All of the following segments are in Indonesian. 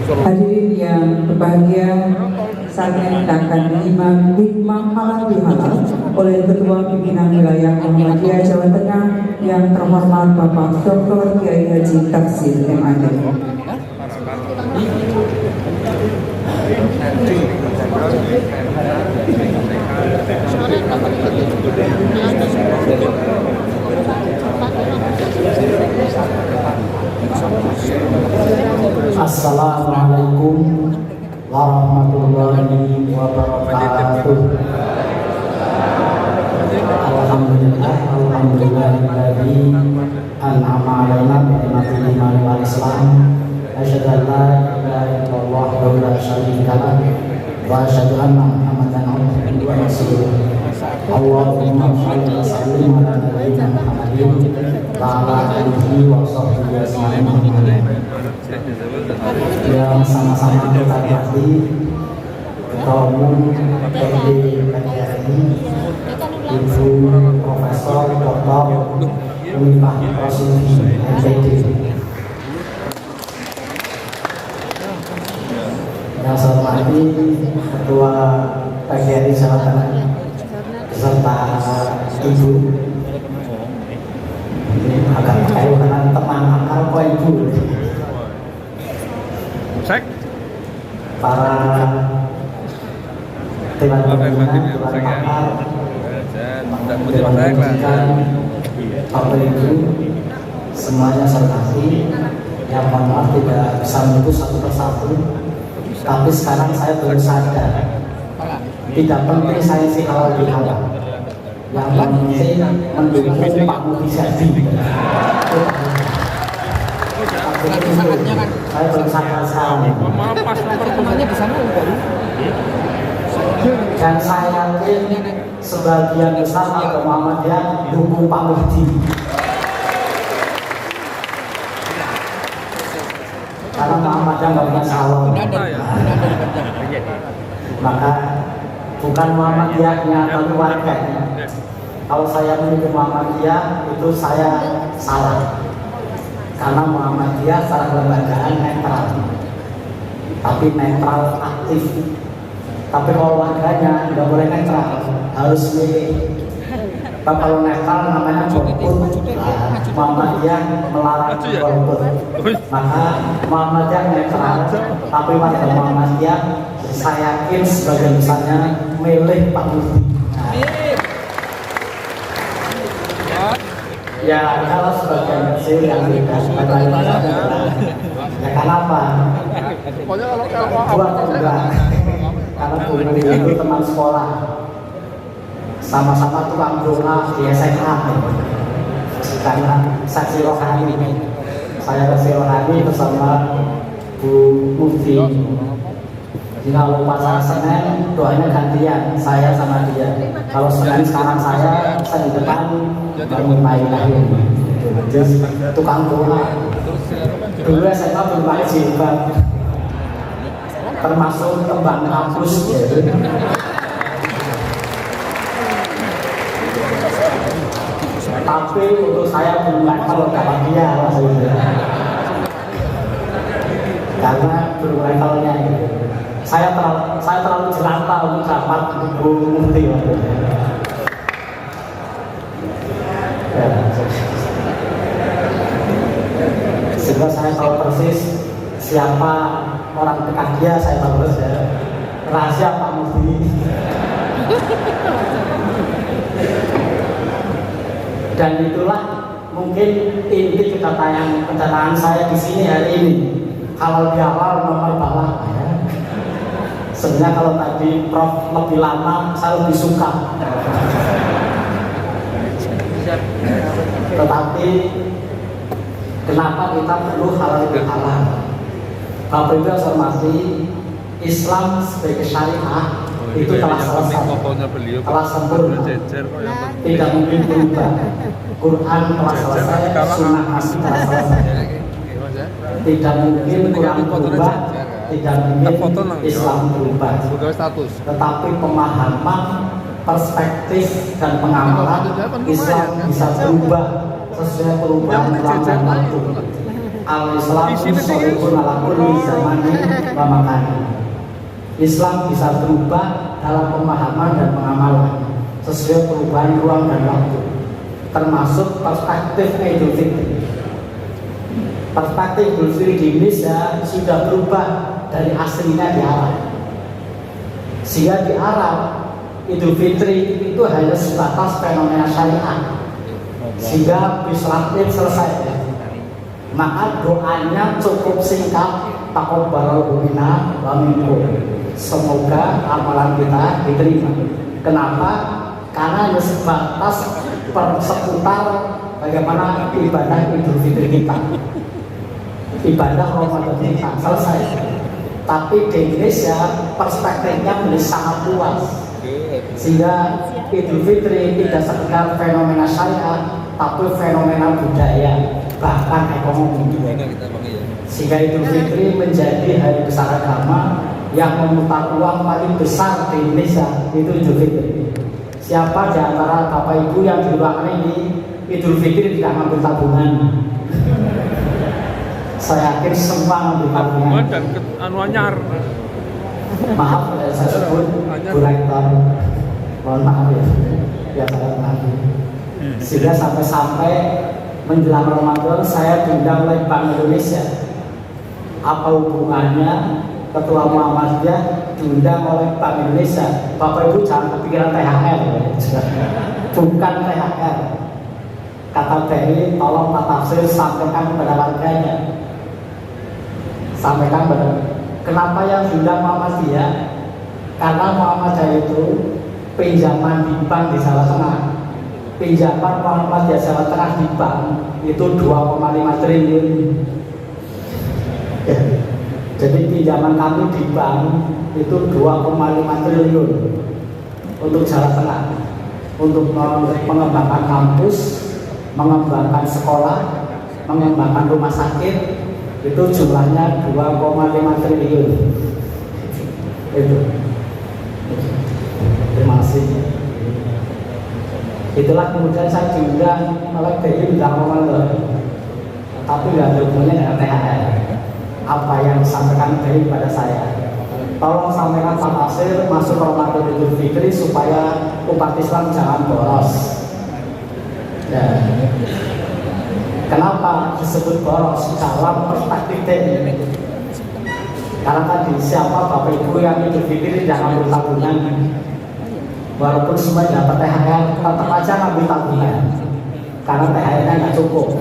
Hadirin yang berbahagia, saatnya kita akan menyimak hikmah halal bihalal oleh Ketua Pimpinan Wilayah Muhammadiyah Jawa Tengah yang terhormat Bapak Dr. Kiai Haji Taksir MAD. Assalamualaikum warahmatullahi wabarakatuh. Alhamdulillahilladzi an'ama 'alaina bi ni'matil iman wal islam. Asyhadu an la ilaha illallah wa la syarika lah wa asyhadu anna Muhammadan abduhu wa rasuluh. Allahumma shalli wa sallim ala nabiyyina Muhammadin wa ala alihi wa sahbihi ajma'in. Yang sama-sama kita hormati Ketua Umum PD PGRI Ibu Profesor Dr. Unifah Roslini MPD, yang saya hormati Ketua PGRI Jawa Tengah beserta Ibu, ini agak kayu karena teman akar kok Ibu, para dewan pembina, dewan pakar, dewan pendidikan, Bapak Ibu, semuanya saya hormati. Yang mohon maaf tidak bisa menyebut satu persatu, tapi sekarang saya baru sadar tidak penting saya sih halal bihalal, yang penting mendukung Pak Mudi Jadi. Saya baru sadar sekarang. Dan saya yakin sebagian besar warga Muhammadiyah dukung Pak Mudi. Karena Muhammadiyah nggak punya salon. Maka bukan Muhammadiyahnya atau keluarganya. Kalau saya mendukung Muhammadiyah itu saya salah. Karena Muhammadiyah secara kelembagaan netral, tapi netral aktif. Tapi kalau warganya nggak boleh netral, harus milih. Kalau netral namanya golput, Muhammadiyah melarang golput. Maka Muhammadiyah netral, tapi warga Muhammadiyah saya yakin sebagian besarnya milih Pak Mudi. Ya kalau sebagian kecil yang tidak ya kenapa? Buat enggak? Karena Bu Mudi itu teman sekolah, sama-sama tukang doa di SMA. Karena saksi rohani, saya saksi rohani bersama Bu Mudi. Kalau upacara Senin doanya gantian, saya sama dia. Kalau Senin sekarang saya di depan bangun bayi lahir. Tukang doa. Dulu SMA belum pakai jilbab, termasuk tembang kampus. Tapi untuk saya belum level dapat dia, karena belum levelnya. Saya terlalu jelata untuk dapat Bu Mudi. Sehingga saya tahu persis siapa orang dekat dia, saya tahu persis ya. Rahasia Pak Mudi. Dan itulah mungkin inti kedatangan saya di sini hari ini. Kalau di awal nomor bawah. Sebenarnya kalau tadi Prof lebih lama, saya lebih suka. Tetapi kenapa kita perlu halal bihalal? Bapak Ibu yang saya hormati, Islam sebagai syariah itu telah selesai, telah sempurna, tidak mungkin berubah. Quran telah selesai, Sunnah Nabi telah selesai, tidak mungkin Quran berubah, tidak mungkin Islam berubah. Tetapi pemahaman, perspektif dan pengamalan Islam bisa berubah sesuai perubahan zaman waktu. Al-Islam sholihun ala kulli zamanin wa makanin. Islam bisa berubah dalam pemahaman dan pengamalan sesuai perubahan ruang dan waktu, termasuk perspektif Idul Fitri. Perspektif Idul Fitri di Indonesia sudah berubah dari aslinya di Arab. Sehingga di Arab Idul Fitri itu hanya sebatas fenomena syariah, sehingga Bismillah selesai. Maka doanya cukup singkat, taqabbalallahu minna wa minkum. Semoga amalan kita diterima. Kenapa? Karena hanya sebatas seputar bagaimana ibadah Idul Fitri kita, ibadah Ramadan kita selesai. Tapi di Indonesia perspektifnya menjadi sangat luas, sehingga Idul Fitri tidak sekedar fenomena syariah, tapi fenomena budaya, bahkan ekonomi. Sehingga Idul Fitri menjadi hari besar agama yang memutar uang paling besar di Indonesia, itu Idul Fitri. Siapa di antara Bapak Ibu yang di ruangan ini Idul Fitri tidak ngambil tabungan? Saya yakin semua ngambil tabungan dan anyar. Maaf saya sebut Bu Rektor, mohon maaf ya saya mengaku. Sehingga sampai menjelang Ramadan saya diundang oleh Bank Indonesia. Apa hubungannya Ketua Muhammadiyah diundang oleh Bank Indonesia? Bapak Ibu jangan kepikiran THR, bukan THR. Kata BRI, tolong Pak Tafsir sampaikan kepada warganya. Sampaikan kepada. Kenapa yang diundang Muhammadiyah? Karena Muhammadiyah itu pinjaman di bank di Jawa Tengah. Pinjaman Muhammadiyah Jawa Tengah di bank itu 2,5 triliun. Ya. Jadi pinjaman kami di bank itu 2,5 triliun untuk Jawa Tengah, untuk mengembangkan kampus, mengembangkan sekolah, mengembangkan rumah sakit, itu jumlahnya 2,5 triliun. Itu. Terima kasih. Itulah kemudian saya diundang oleh BI undang Ramadan, tapi nggak ada hubungannya dengan THR. Apa yang disampaikan BI pada saya, tolong sampaikan Pak Tafsir masuk Ramadan Idul Fitri supaya umat Islam jangan boros. Ya. Kenapa disebut boros dalam perspektif TNI? Karena tadi siapa Bapak Ibu yang Idul Fitri jangan ambil tabungan, walaupun semua dapat THR, tetap aja ngambil tabungan, karena THR-nya nggak cukup,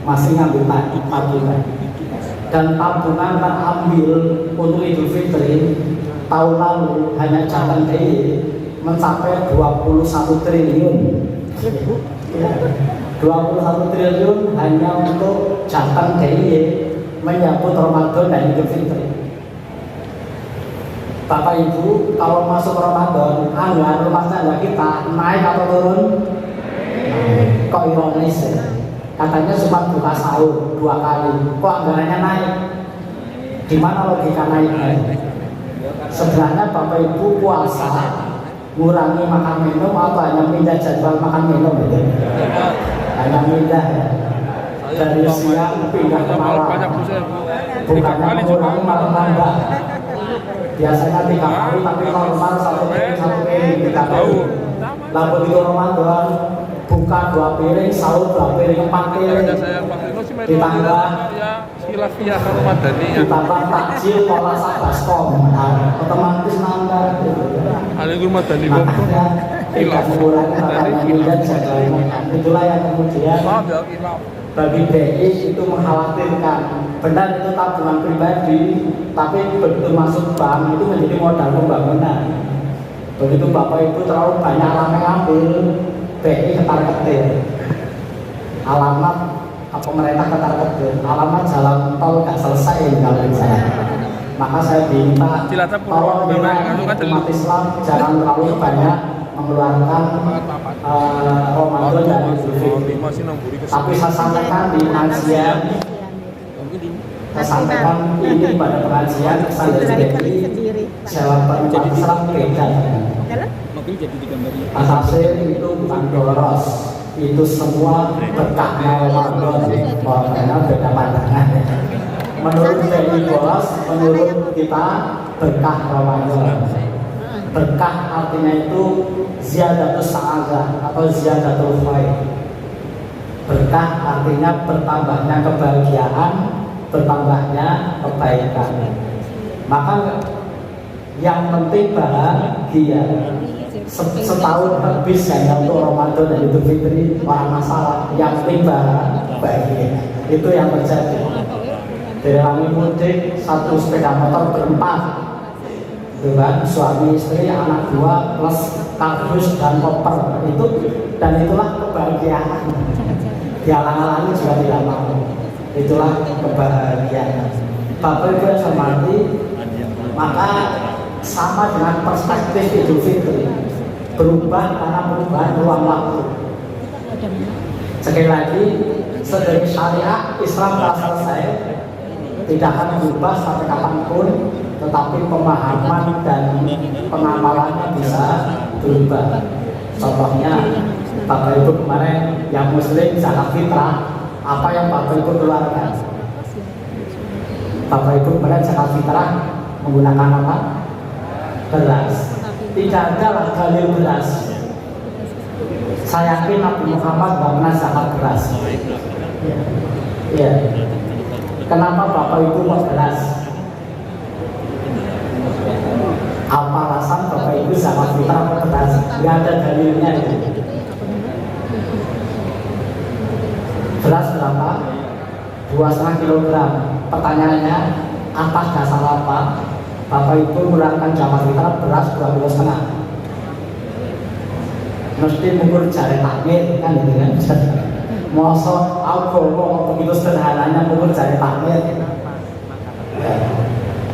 masih ngambil tabungan. Dan tabungan terambil untuk Idul Fitri tahun lalu hanya jatah DIY mencapai 21 triliun. Ya, 21 triliun hanya untuk jatah DIY menyambut Ramadan dan Idul Fitri. Bapak Ibu, kalau masuk Ramadan, anggaran rumah tangga kita naik atau turun? Kok ironis ya? Katanya cuma buka sahur 2 kali, kok anggarannya naik? Di mana logika naiknya? Sebenarnya Bapak Ibu puasa ngurangi makan minum atau hanya pindah jadwal makan minum gitu? Hanya pindah ya. Dari siang pindah ke malam, bukannya mengurangi malam nambah. Biasanya 3 kali, tapi normal 1 piring 3 kali. Lalu begitu Ramadan buka 2 piring, sahur 2 piring, 4 piring, ditambah khilafiyah Ramadaniyah, ditambah takjil pola sabaskom, otomatis nambah. Ramadan makanya tidak mengurangi makanan dan sebagainya. Itulah yang kemudian bagi BI itu mengkhawatirkan. Benar itu tabungan pribadi, tapi begitu masuk bank itu menjadi modal pembangunan. Begitu Bapak Ibu terlalu banyak ramai ambil, BI ketar-ketir. Alamat pemerintah ketar-ketir, alamat jalan tol nggak selesai kalau saya. Maka saya minta tolong umat Islam jangan terlalu banyak mengeluarkan Ramadan dan Idul Fitri. Tapi saya sampaikan di pengajian, saya sampaikan ini pada pengajian kesan dari jawaban umat Islam beda. Asasir itu bukan boros, itu semua berkahnya Ramadan. Karena beda pandangan. Menurut Ferry Bolas, menurut kita berkah Ramadan. Berkah artinya itu ziyadatus sa'adah atau ziyadatul khair. Berkah artinya bertambahnya kebahagiaan, bertambahnya kebaikan. Maka yang penting bahagia. Setahun habis hanya untuk Ramadan dan Idul Fitri, orang masalah. Yang penting bahagia. Itu yang terjadi. Dari kami mudik, satu sepeda motor berempat, kan? Suami istri, anak dua, plus kardus dan koper itu, dan itulah kebahagiaan. Dihalang-halangi juga tidak mau. Itulah kebahagiaan. Bapak Ibu yang saya hormati, maka sama dengan perspektif Idul Fitri, berubah karena perubahan ruang waktu. Sekali lagi, sedari syariah Islam telah selesai, tidak akan berubah sampai kapanpun, tetapi pemahaman dan pengamalannya bisa berubah. Contohnya, Bapak Ibu kemarin yang Muslim zakat fitrah, apa yang Bapak Ibu keluarkan? Bapak Ibu kemarin zakat fitrah menggunakan apa? Beras. Tidak ada lah dalil beras. Saya yakin Nabi Muhammad tidak pernah zakat beras. Ya. Kenapa Bapak Ibu mau beras? Apa alasan Bapak Ibu zakat fitrah mau beras? Tidak ada dalilnya itu. Beras berapa? 2,5 kilogram. Pertanyaannya, atas dasar apa Bapak Ibu mengeluarkan zakat fitrah beras 2,5 kilo? Mesti mengukur jari takmir kan gitu kan? Mosok aku ngomong begitu sederhananya mengukur jari takmir.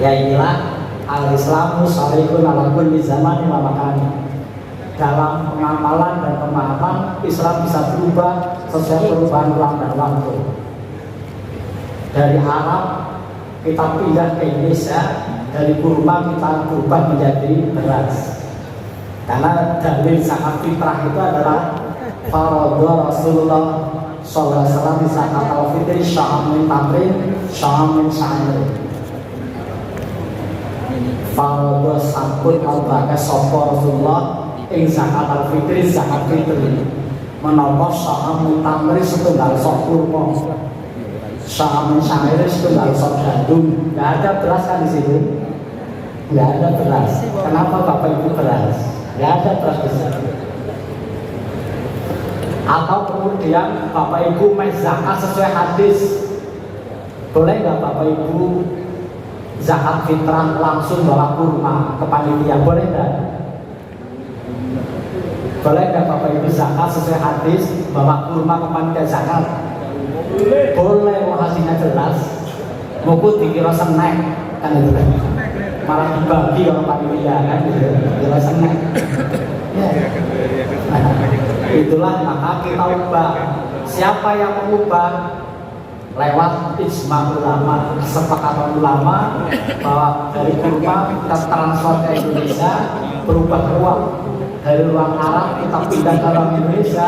Ya inilah al-Islamu syarikun ala kulli zaman wa makan. Dalam pengamalan dan pemahaman Islam bisa berubah sesuai perubahan ruang dan waktu. Dari Arab kita pindah ke Indonesia, dari kurma kita berubah menjadi beras. Karena dalil zakat fitrah itu adalah faradha Rasulullah sallallahu alaihi wasallam zakat al-fitri sya'am min tamrin sya'am min sya'ir. Faradha sabut al-barakah sapa Rasulullah ing zakat al-fitri zakat fitri menapa sya'am min tamrin setunggal sok kurma, sya'am min sya'ir setunggal sok gandum. Nggak ada beras kan di sini? Nggak ada beras. Kenapa Bapak Ibu beras? Nggak ada beras di sini. Atau kemudian Bapak Ibu main zakat sesuai hadis. Boleh nggak Bapak Ibu zakat fitrah langsung bawa kurma ke panitia? Boleh nggak? Boleh nggak Bapak Ibu zakat sesuai hadis bawa kurma ke panitia zakat? Boleh, hasilnya jelas. Mungkin dikira snack kan itu kan? Malah dibagi orang panitia kan gitu, dikira snack. Ya. Itulah maka kita ubah. Siapa yang mengubah? Lewat ijma ulama, kesepakatan ulama bahwa dari kurma kita transfer ke Indonesia, berubah ruang. Dari ruang Arab kita pindah ke ruang Indonesia,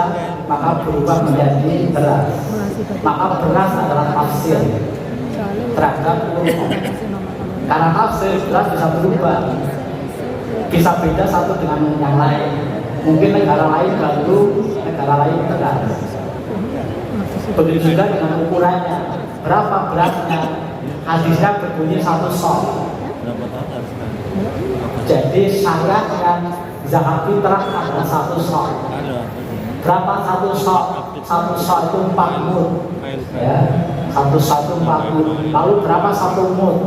maka berubah menjadi beras. Maka beras adalah tafsir terhadap kurma. Karena tafsir beras bisa berubah, bisa beda satu dengan yang lain. Mungkin negara lain baru, negara lain beras. Begitu juga dengan ukurannya. Berapa berasnya? Hadisnya berbunyi 1 sok. Jadi syaratnya zakat fitrah adalah 1 sok. Berapa 1 sok? 1 sok itu 4 mud. Ya, 1 sok itu 4 mud. Lalu berapa 1 mud?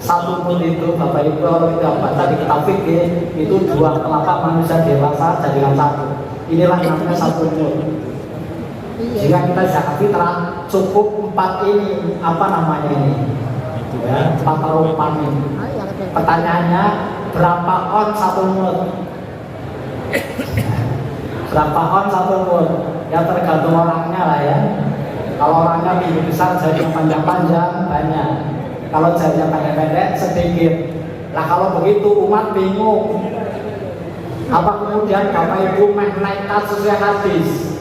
1 mud itu Bapak Ibu kalau kita baca di kitab fikih itu 2 telapak manusia dewasa jadikan 1. Inilah namanya 1 mud. Jika kita zakat fitrah cukup 4 ini, apa namanya ini? Ya, 4 tarupan ini. Pertanyaannya, berapa on 1 mud? Berapa on 1 mud? Ya tergantung orangnya lah ya. Kalau orangnya tinggi besar, jadi panjang-panjang banyak. Kalau jadinya pendek-pendek sedikit. Nah kalau begitu umat bingung. Apa kemudian Bapak Ibu naikkan sesuai hadis?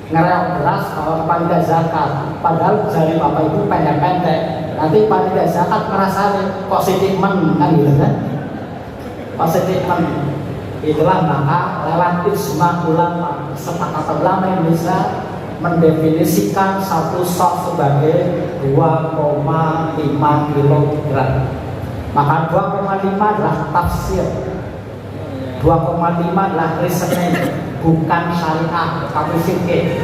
ngereok beras kalau panitia zakat, padahal jari bapak ibu pendek-pendek. Nanti panitia zakat merasa kok sitimen kan gitu kan? Kok sitimen. Itulah maka lewat ijma ulama, sepakat ulama Indonesia mendefinisikan satu sok sebagai 2,5 kilogram. Maka 2,5 adalah tafsir, 2,5 adalah reasoning, bukan syariat tapi fikih.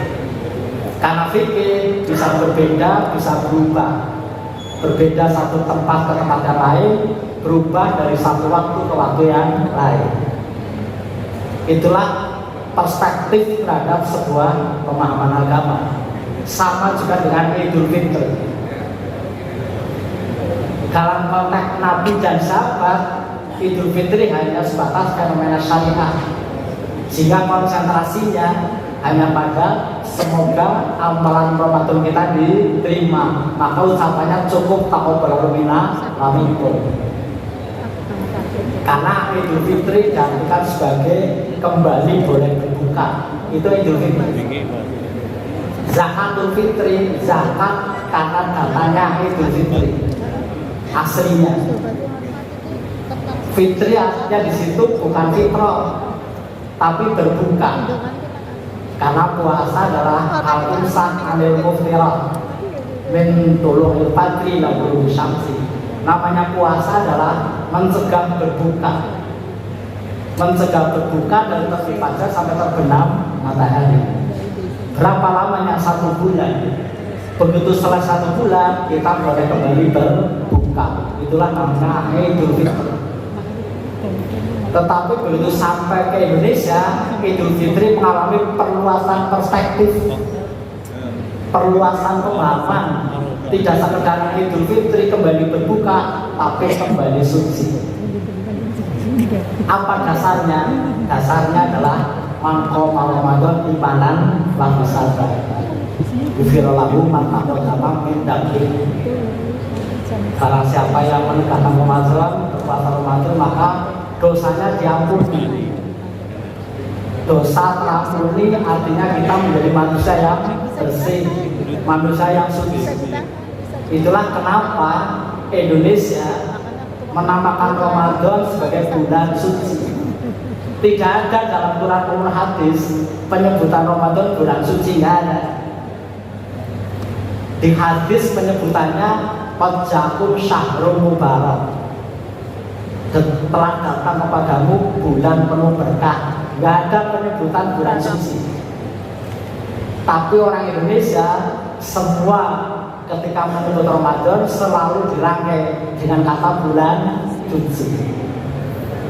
Karena fikih bisa berbeda, bisa berubah, berbeda satu tempat ke tempat yang lain, berubah dari satu waktu ke waktu yang lain. Itulah perspektif terhadap sebuah pemahaman agama. Sama juga dengan Idul Fitri. Dalam konteks Nabi dan sahabat, Idul Fitri hanya sebatas fenomena syariah, sehingga konsentrasinya hanya pada semoga amalan Ramadan kita diterima. Maka ucapannya cukup taqabbal minna wa minkum. Karena Idul Fitri diartikan sebagai kembali boleh berbuka. Itu Idul Fitri. Zakatul Fitri, zakat karena datanya Idul Fitri. Aslinya. Fitri artinya di situ bukan fitrah, tapi berbuka. Karena puasa adalah al-imsak anil muftirah min tulu'il fajri ila ghurubi syamsi. Namanya puasa adalah mencegah berbuka, dari terbit fajar sampai terbenam matahari. Berapa lamanya? 1 bulan. Begitu selesai 1 bulan, kita boleh kembali berbuka. Itulah namanya Idul Fitri. Tetapi begitu sampai ke Indonesia, Idul Fitri mengalami perluasan perspektif, perluasan pemahaman. Tidak sekedar Idul Fitri kembali berbuka, tapi kembali suci. Apa dasarnya? Dasarnya adalah mangko Ramadan imanan wa hisaba. Ufirallahu man taqaddama min dzikri. Karena siapa yang menegakkan Ramadan, berpuasa Ramadan, maka dosanya diampuni. Dosa terampuni artinya kita menjadi manusia yang bersih, manusia yang suci. Itulah kenapa Indonesia menamakan Ramadan sebagai bulan suci. Tidak ada dalam Quran hadis penyebutan Ramadan bulan suci, nggak ada. Di hadis penyebutannya qad ja'akum syahrul mubarak. Telah datang kepadamu bulan penuh berkah. Nggak ada penyebutan bulan suci. Tapi orang Indonesia semua ketika menyebut Ramadan selalu dirangkai dengan kata bulan suci.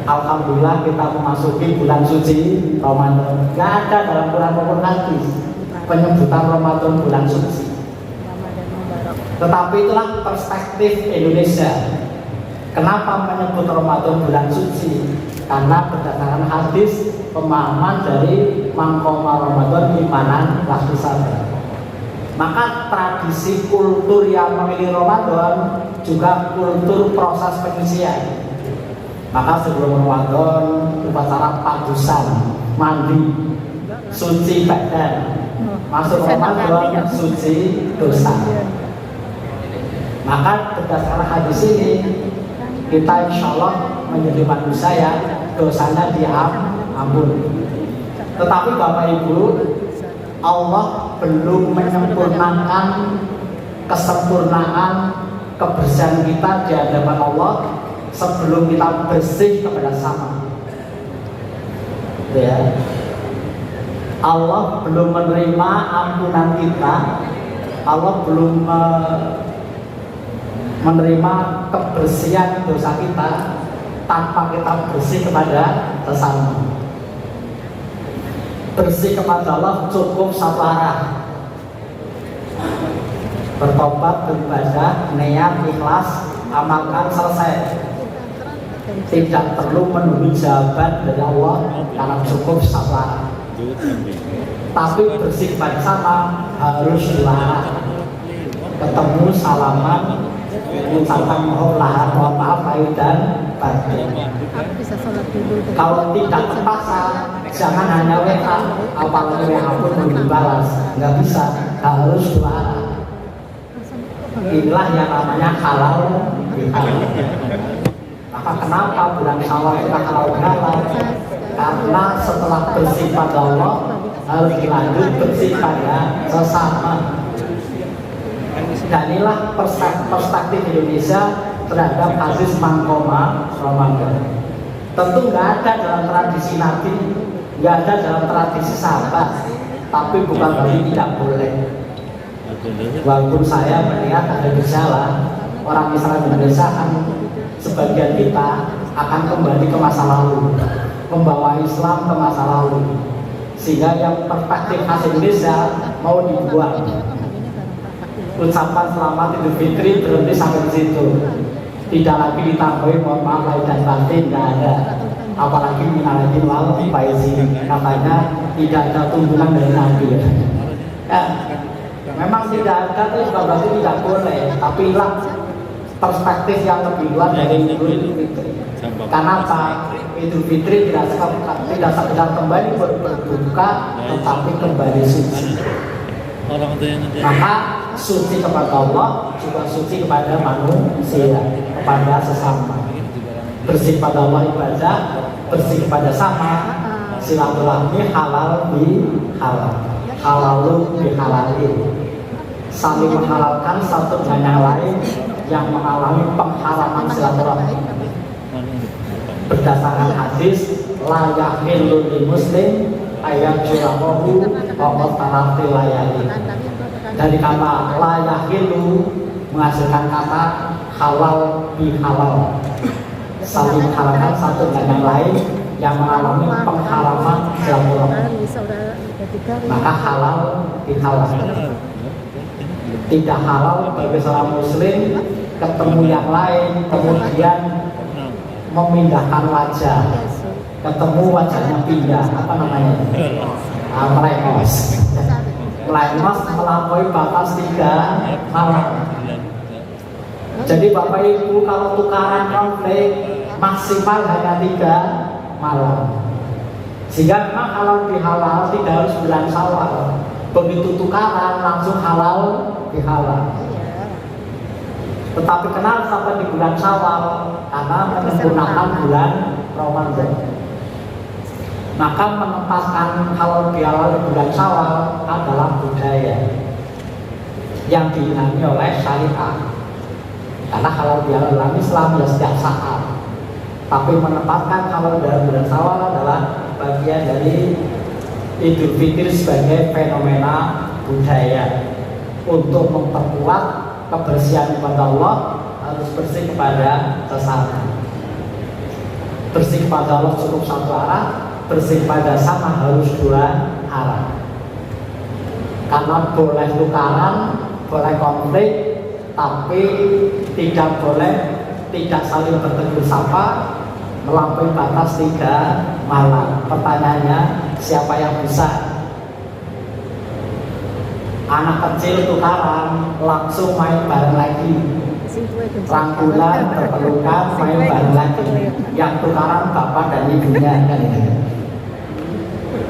Alhamdulillah kita memasuki bulan suci Ramadan. Nggak ada dalam Quran maupun hadis penyebutan Ramadan bulan suci. Tetapi itulah perspektif Indonesia. Kenapa menyebut Ramadan bulan suci? Karena berdasarkan hadis pemahaman dari mangkoma Ramadan imanan wa hisaba. Maka tradisi kultur yang memilih Ramadan juga kultur proses penyucian. Maka sebelum Ramadan upacara padusan, mandi, suci badan. Masuk Ramadan suci dosa. Maka berdasarkan hadis ini kita insya Allah menjadi manusia yang dosanya diampuni. Tetapi Bapak Ibu, Allah belum menyempurnakan kesempurnaan kebersihan kita di hadapan Allah sebelum kita bersih kepada sama. Ya. Allah belum menerima ampunan kita, Allah belum menerima kebersihan dosa kita tanpa kita bersih kepada sesama. Bersih kepada Allah cukup satu arah, bertobat, beribadah, niat, ikhlas, amalkan, selesai. Tidak perlu menunggu jawaban dari Allah karena cukup satu arah. Tapi bersih kepada sama harus dua, ketemu, salaman, mengucapkan mohon maaf lahir dan batin. Aku bisa sholat dulu. Kalau tidak terpaksa, jangan hanya WA, apalagi WA pun belum dibalas, nggak bisa, harus suara. Inilah yang namanya halal bihalal. Maka kenapa bulan Syawal kita halal bihalal? Karena setelah bersih pada Allah harus dilanjut bersih pada sesama. Dan inilah perspektif Indonesia terhadap hadis mangkoma Ramadan. Tentu nggak ada dalam tradisi Nabi, nggak ada dalam tradisi sahabat, tapi bukan berarti tidak boleh. Walaupun saya melihat ada gejala orang Islam Indonesia akan sebagian kita akan kembali ke masa lalu, membawa Islam ke masa lalu, sehingga yang perspektif khas Indonesia mau dibuang. Ucapan selamat Idul Fitri berhenti sampai di situ, tidak lagi ditambahi mohon maaf lahir dan batin, tidak ada. Apalagi minalaidin wal faizin, katanya tidak ada tuntunan dari Nabi. Memang tidak ada, tapi bukan berarti tidak boleh. Tapi lah perspektif yang lebih luas dari Idul Fitri. Karena apa? Idul Fitri tidak sekedar kembali berbuka, tetapi kembali suci. Maka suci kepada Allah juga suci kepada manusia, kepada sesama. Bersih pada Allah ibadah, bersih kepada sama, silaturahmi halal bi halal, halalun bi halalin. Saling menghalalkan satu dengan yang lain, yang mengalami pengharaman silaturahmi. Berdasarkan hadis, la yahillu lil muslim ayat jurahu wa tarati layali. Dari kata la yahillu menghasilkan kata halal bi halal, saling menghalalkan satu dengan yang lain yang mengalami pengharaman silaturahmi. Maka halal bi halal. Tidak halal bagi seorang muslim ketemu yang lain kemudian memindahkan wajah, ketemu wajahnya pindah, apa namanya? Melengos. Melengos melampaui batas 3 malam. Jadi Bapak Ibu kalau tukaran konflik maksimal hanya 3 malam. Sehingga memang halal bihalal tidak harus bulan Syawal. Begitu tukaran langsung halal bihalal. Tetapi kenapa sampai di bulan Syawal? Karena menyempurnakan bulan Ramadan. Maka menempatkan halal bihalal di bulan Syawal adalah budaya yang diinami oleh syariat. Karena halal bihalal dalam Islam ya setiap saat. Tapi menempatkan halal dalam bulan Syawal adalah bagian dari Idul Fitri sebagai fenomena budaya untuk memperkuat kebersihan kepada Allah, harus bersih kepada sesama. Bersih kepada Allah cukup satu arah, bersih kepada sama harus 2 arah. Karena boleh tukaran, boleh konflik, tapi tidak boleh tidak saling bertegur sapa melampaui batas 3 malam. Pertanyaannya, siapa yang bisa? Anak kecil tukaran langsung main bareng lagi, rangkulan berpelukan main bareng lagi, yang tukaran bapak dan ibunya kan itu.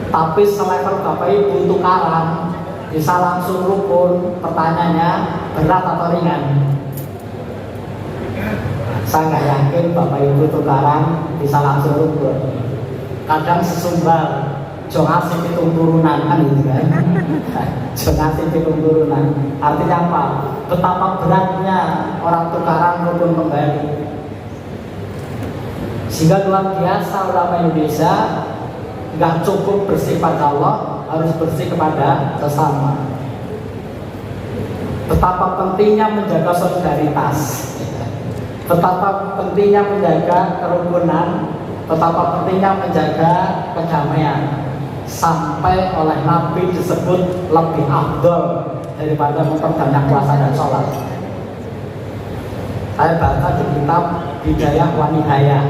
Tapi selevel bapak ibu tukaran bisa langsung rukun. Pertanyaannya, berat atau ringan? Saya nggak yakin bapak ibu tukaran bisa langsung rukun. Kadang sesumbar Jonga sing pitung turunan kan gitu kan. Jonga sing pitung turunan. Artinya apa? Betapa beratnya orang tukaran rukun kembali. Sehingga luar biasa ulama Indonesia nggak cukup bersih pada Allah, harus bersih kepada sesama. Betapa pentingnya menjaga solidaritas, betapa pentingnya menjaga kerukunan, betapa pentingnya menjaga kedamaian. Sampai oleh Nabi disebut lebih afdol daripada memperbanyak puasa dan sholat. Saya baca di kitab Bidayah wa Nihayah.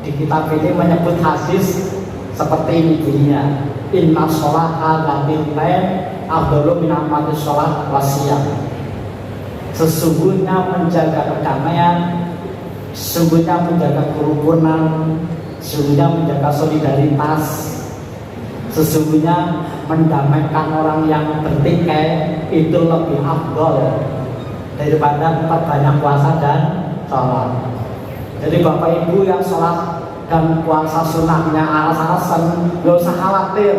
Di kitab ini menyebut hadis seperti ini bunyinya, inna sholata latintain afdolu min amali sholat wasiyam. Sesungguhnya menjaga kedamaian sesungguhnya menjaga kerukunan, sesungguhnya menjaga solidaritas, sesungguhnya mendamaikan orang yang bertikai itu lebih afdol daripada memperbanyak puasa dan sholat. Jadi Bapak Ibu yang sholat dan puasa sunnahnya alas-alasan, gak usah khawatir,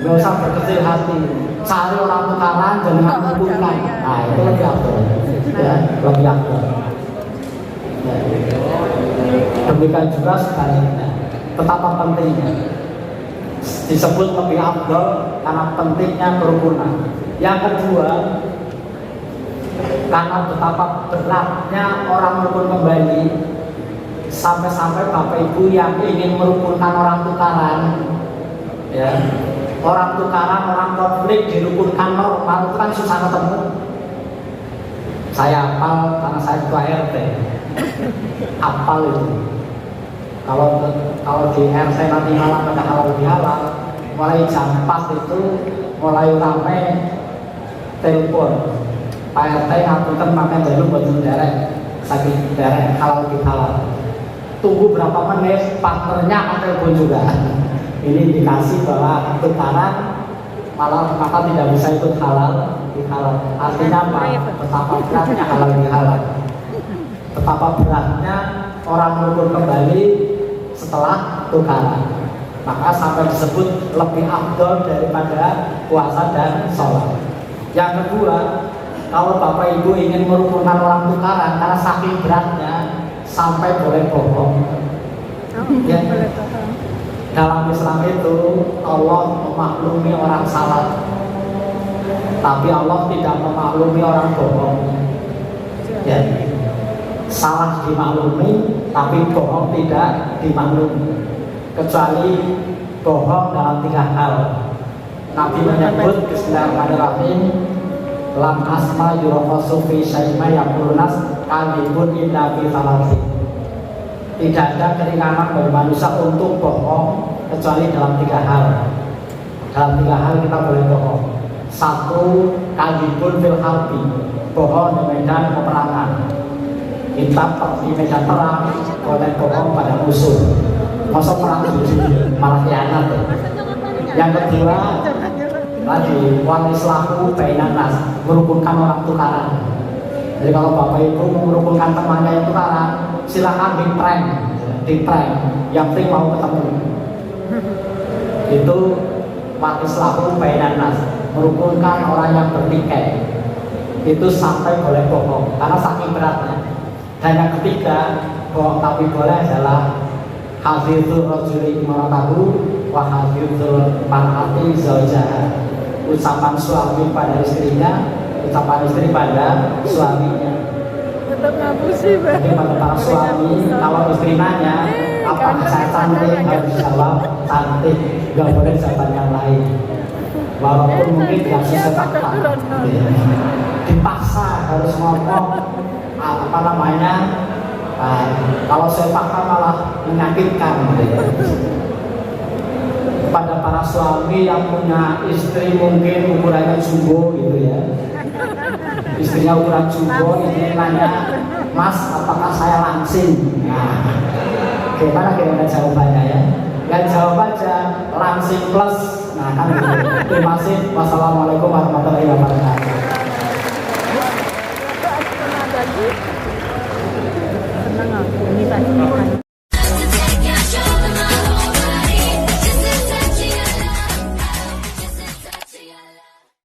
gak usah berkecil hati, cari orang tukaran dan mengumpulkan. Nah itu lebih afdol, ya, lebih afdol. Ya. Demikian juga sebaliknya, betapa pentingnya disebut lebih afdol karena pentingnya kerukunan. Yang kedua, karena betapa beratnya orang rukun kembali, sampai-sampai Bapak Ibu yang ingin merukunkan orang tukaran, ya, orang tukaran, orang konflik dirukunkan normal itu kan susah ketemu. Saya hafal karena saya ketua RT, hafal itu. Kalau di RT nanti malam ada halal bihalal, mulai jam 4 itu mulai ramai telepon. Pak RT ngapunten makan dulu buat derek, sakit derek halal bihalal. Tunggu berapa menit, partnernya akan telepon juga. Ini indikasi bahwa tukaran malah maka tidak bisa ikut halal bihalal. Artinya apa? Betapa beratnya halal bihalal. Betapa beratnya orang rukun kembali setelah tukaran. Maka sampai disebut lebih afdol daripada puasa dan sholat. Yang kedua, kalau Bapak Ibu ingin merukunkan orang tukaran karena saking beratnya sampai boleh bohong. Ya. Dalam Islam itu Allah memaklumi orang salah, tapi Allah tidak memaklumi orang bohong. Ya. Salah dimaklumi, tapi bohong tidak dimaklumi. Kecuali bohong dalam 3 hal. Nabi menyebut Bismillahirrahmanirrahim, lam asma yurafasu fi syai'ma yaqulunas kalibun inna fi falati. Tidak ada keringanan bagi manusia untuk bohong kecuali dalam 3 hal. Dalam 3 hal kita boleh bohong. 1, kalibun fil harbi, bohong di medan peperangan. Kita di medan perang boleh bohong pada musuh. Masa perang jujur malah khianat. Yang kedua, tadi wal islahu bainan nas, merukunkan orang tukaran. Jadi kalau Bapak Ibu merukunkan temannya yang tukaran, silakan di prank, yang penting mau ketemu. Itu wal islahu bainan nas, merukunkan orang yang bertikai. Itu sampai boleh bohong karena saking beratnya. Dan yang ketiga, bohong tapi boleh adalah hadithul rajuli imratahu wa hadithul mar'ati zawjaha. Ucapan suami pada istrinya, ucapan istri pada suaminya. Jadi pada para suami, kalau istri nanya apa saya cantik, harus jawab cantik, gak boleh jawaban yang lain. Walaupun mungkin tidak sesuai fakta, dipaksa harus ngomong apa namanya. Kalau saya fakta malah menyakitkan. Pada para suami yang punya istri mungkin ukurannya jumbo gitu ya, istrinya ukuran jumbo, ini nanya, Mas apakah saya langsing? Nah, gimana kira-kira jawabannya ya? Yang jawab aja langsing plus. Nah kan gitu. Terima kasih. Wassalamualaikum warahmatullahi wabarakatuh.